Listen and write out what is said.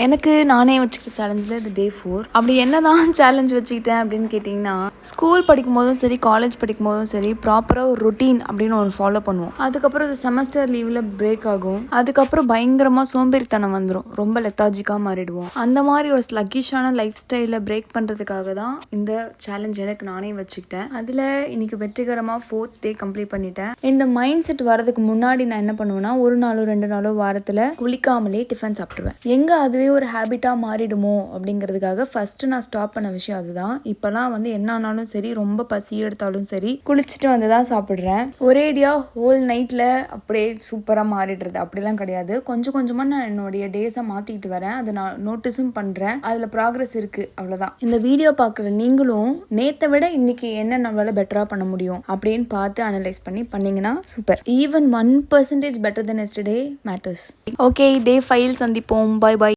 எனக்கு நானே வச்சுக்கிட்ட சேலஞ்சில் இது டே 4. அப்படி என்ன தான் சேலஞ்ச் வச்சுக்கிட்டேன் அப்படின்னு கேட்டிங்கன்னா, ஸ்கூல் படிக்கும் போதும் சரி, காலேஜ் படிக்கும் போதும் சரி, ப்ராப்பராக ஒரு ரொட்டீன் அப்படின்னு ஒன்று ஃபாலோ பண்ணுவோம். அதுக்கப்புறம் இது செமஸ்டர் லீவில் பிரேக் ஆகும். அதுக்கப்புறம் பயங்கரமாக சோம்பேறித்தனம் வந்துடும். ரொம்ப லெத்தாஜிக்காக மாறிடுவோம். அந்த மாதிரி ஒரு ஸ்லக்கிஷான லைஃப் ஸ்டைலை பிரேக் பண்ணுறதுக்காக தான் இந்த சேலஞ்ச் எனக்கு நானே வச்சுக்கிட்டேன். அதில் இன்னைக்கு வெற்றிகரமாக 4th டே கம்ப்ளீட் பண்ணிட்டேன். இந்த மைண்ட் செட் வரதுக்கு முன்னாடி நான் என்ன பண்ணுவேன்னா, ஒரு நாளோ 2 நாளோ வாரத்தில் குளிக்காமலே டிஃபன் சாப்பிடுவேன். எங்கே அதுவே ஒரு ஹேபிட்டாக மாறிடுமோ அப்படிங்கிறதுக்காக ஃபஸ்ட்டு நான் ஸ்டாப் பண்ண விஷயம் அதுதான். இப்போலாம் வந்து என்ன ஆனாலும் சரி, ரொம்ப பசி எடுத்தாலும் சரி, குளிச்சுட்டு வந்து தான் சாப்பிட்றேன். ஒரேடியாக ஹோல் நைட்டில் அப்படியே சூப்பராக மாறிடுறது அப்படிலாம் கிடையாது. கொஞ்சம் கொஞ்சமாக நான் என்னுடைய டேஸை மாற்றிக்கிட்டு வரேன். அதை நான் நோட்டீஸும் பண்ணுறேன். அதில் ப்ராக்ரஸ் இருக்குது, அவ்வளோதான். இந்த வீடியோ பார்க்குற நீங்களும் நேற்றை விட இன்னைக்கு என்ன நம்மளால் பெட்டராக பண்ண முடியும் அப்படின்னு பார்த்து அனலைஸ் பண்ணிங்கன்னா சூப்பர். ஈவன் 1% பெட்டர் தென் எஸ்டர்டே மேட்டர்ஸ். ஓகே, டே 5 சந்திப்போம். பாய் பாய்.